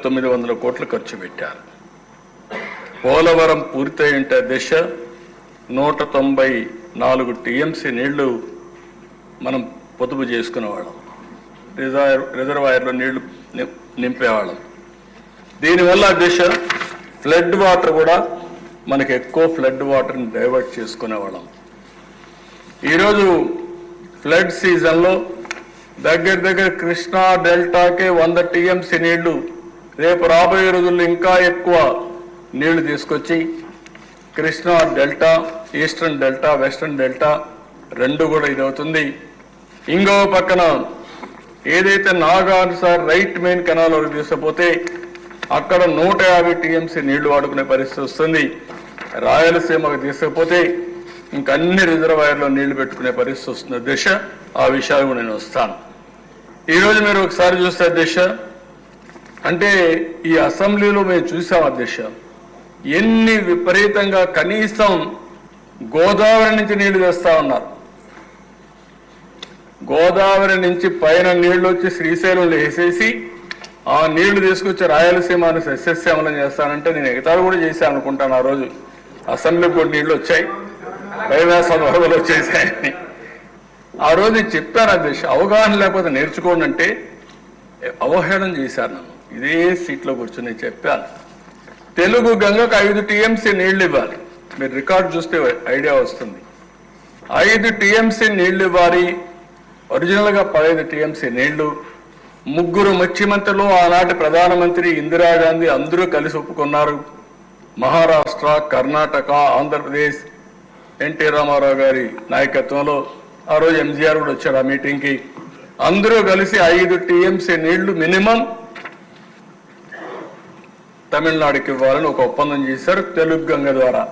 900 కోట్లు ఖర్చు పెట్టారు. పోలవరం పూర్తయింటే దిశ 194 టీఎంసీ నీళ్లు మనం పొదుపు చేసుకునేవాళ్ళం, రిజర్వాయర్లో నీళ్లు నింపేవాళ్ళం. దీనివల్ల దిశ ఫ్లడ్ వాటర్ కూడా మనకి ఎక్కువ ఫ్లడ్ వాటర్ని డైవర్ట్ చేసుకునేవాళ్ళం. ఈరోజు ఫ్లడ్ సీజన్లో దగ్గర కృష్ణా డెల్టాకే 100 టీఎంసీ నీళ్లు, రేపు రాబోయే రోజుల్లో ఇంకా ఎక్కువ నీళ్లు తీసుకొచ్చి Krishna delta, eastern delta, western delta రెండు కూడా ఇదవుతుంది. ఇంకో పక్కన ఏదైతే నాగార్జున రైట్ మెయిన్ కెనాల్ వరకు తీసుకుపోతే అక్కడ 150 టీఎంసీ నీళ్లు వాడుకునే పరిస్థితి వస్తుంది. రాయలసీమకు తీసుకుపోతే ఇంక అన్ని రిజర్వాయర్లో నీళ్లు పెట్టుకునే పరిస్థితి వస్తుంది దిశ. ఆ విషయాలు నేను వస్తాను. ఈరోజు మీరు ఒకసారి చూస్తే దిశ అంటే ఈ అసెంబ్లీలో మేము చూసాం దిశ ఎన్ని విపరీతంగా కనీసం గోదావరి నుంచి నీళ్లు తెస్తా ఉన్నారు. గోదావరి నుంచి పైన నీళ్లు వచ్చి శ్రీశైలంలో వేసేసి ఆ నీళ్లు తీసుకొచ్చి రాయలసీమను సస్యశ్యామలం చేస్తానంటే నేను ఎగతాళి కూడా చేశాను అనుకుంటాను. ఆ రోజు అసెంబ్లీకి కూడా నీళ్లు వచ్చాయి, వైవాస వరదలు వచ్చేసాయని ఆ రోజు చెప్పాను. అధ్యక్ష అవగాహన లేకపోతే నేర్చుకోండి అంటే అవహేళన చేశారు నన్ను. ఇదే సీట్లో కూర్చొని చెప్పాను. తెలుగు గంగకు 5 టీఎంసీ నీళ్లు ఇవ్వాలి. మీరు రికార్డు చూస్తే ఐడియా వస్తుంది. 5 టీఎంసీ నీళ్లు ఇవ్వాలి. ఒరిజినల్గా 15 టీఎంసీ నీళ్లు. 3 ముఖ్యమంత్రులు, ఆనాటి ప్రధానమంత్రి ఇందిరాగాంధీ అందరూ కలిసి ఒప్పుకున్నారు. మహారాష్ట్ర, కర్ణాటక, ఆంధ్రప్రదేశ్ ఎన్టీ రామారావు గారి నాయకత్వంలో ఆ రోజు ఎంజీఆర్ కూడా వచ్చారు ఆ మీటింగ్కి. అందరూ కలిసి 5 టీఎంసీ నీళ్లు మినిమం తమిళనాడుకి ఇవ్వాలని ఒక ఒప్పందం చేశారు తెలుగు గంగ ద్వారా.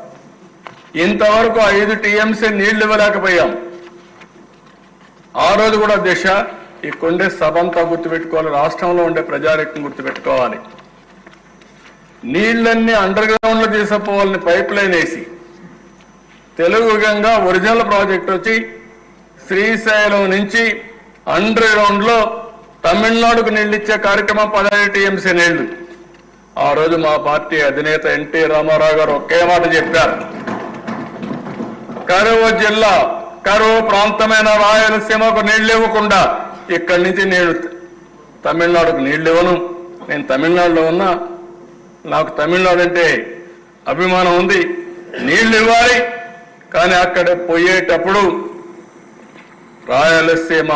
ఇంతవరకు 5 టీఎంసీ నీళ్లు ఇవ్వలేకపోయాం. ఆ రోజు కూడా దిశ ఈ కొండే సభంతా గుర్తుపెట్టుకోవాలి, రాష్ట్రంలో ఉండే ప్రజారెక్కం గుర్తుపెట్టుకోవాలి. నీళ్లన్నీ అండర్ గ్రౌండ్ లో తీసుకుపోవాలని పైప్ లైన్ వేసి తెలుగు గంగ ఒరిజినల్ ప్రాజెక్ట్ వచ్చి శ్రీశైలం నుంచి అండర్ గ్రౌండ్ లో తమిళనాడుకు నీళ్లు ఇచ్చే కార్యక్రమం 15 టీఎంసీ నీళ్లు. ఆ రోజు మా పార్టీ అధినేత ఎన్టీ రామారావు గారు ఒకే మాట చెప్పారు, కరువు జిల్లా, కరువు ప్రాంతమైన రాయలసీమకు నీళ్లు ఇవ్వకుండా ఇక్కడి నుంచి నేను తమిళనాడుకు నీళ్లు ఇవ్వను. నేను తమిళనాడులో ఉన్నా, నాకు తమిళనాడు అంటే అభిమానం ఉంది, నీళ్లు ఇవ్వాలి. కానీ అక్కడ పోయేటప్పుడు రాయలసీమ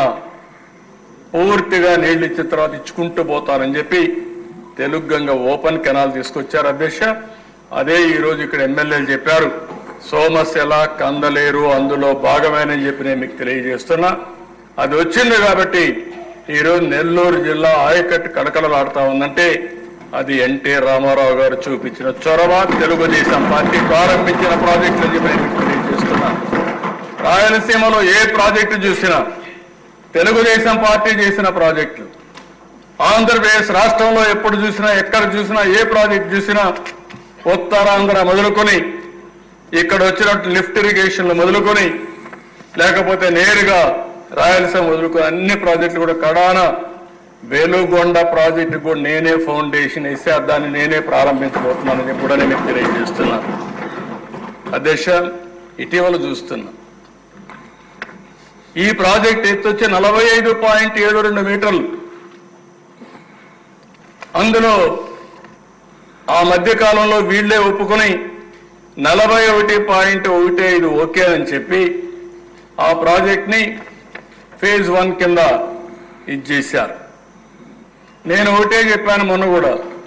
పూర్తిగా నీళ్లు ఇచ్చిన తర్వాత ఇచ్చుకుంటూ పోతారని చెప్పి తెలుగు గంగ ఓపెన్ కెనాల్ తీసుకొచ్చారు అధ్యక్ష. అదే ఈరోజు ఇక్కడ ఎమ్మెల్యేలు చెప్పారు, సోమశిల, కందలేరు అందులో భాగమేనని చెప్పి నేను మీకు తెలియజేస్తున్నా. అది వచ్చింది కాబట్టి ఈరోజు నెల్లూరు జిల్లా ఆయకట్టు కడకలలాడుతా ఉందంటే అది ఎన్టీ రామారావు గారు చూపించిన చొరవ, తెలుగుదేశం పార్టీ ప్రారంభించిన ప్రాజెక్టులు అని చెప్పి నేను మీకు తెలియజేస్తున్నా. రాయలసీమలో ఏ ప్రాజెక్టు చూసినా తెలుగుదేశం పార్టీ చేసిన ప్రాజెక్టులు, ఆంధ్రప్రదేశ్ రాష్ట్రంలో ఎప్పుడు చూసినా ఎక్కడ చూసినా ఏ ప్రాజెక్టు చూసినా ఉత్తరాంధ్ర మొదలుకొని ఇక్కడ వచ్చినట్టు లిఫ్ట్ ఇరిగేషన్లు మొదలుకొని లేకపోతే నేరుగా రాయలసీమ మొదలుకొని అన్ని ప్రాజెక్టులు కూడా కడాన వేలుగొండ ప్రాజెక్టు కూడా నేనే ఫౌండేషన్ వేసి దాన్ని నేనే ప్రారంభించబోతున్నానని కూడా నేను తెలియజేస్తున్నాను. అధ్యక్ష ఇటీవల చూస్తున్నా ఈ ప్రాజెక్ట్ ఎత్తు వచ్చి 45.72 మీటర్లు. అందులో ఆ మధ్య కాలంలో వీళ్లే ఒప్పుకొని 41.15 ఓకే అని చెప్పి ఆ ప్రాజెక్ట్ ని ఫేజ్ 1 కింద ఇది చేశారు. నేను ఒకటే చెప్పాను మొన్న కూడా,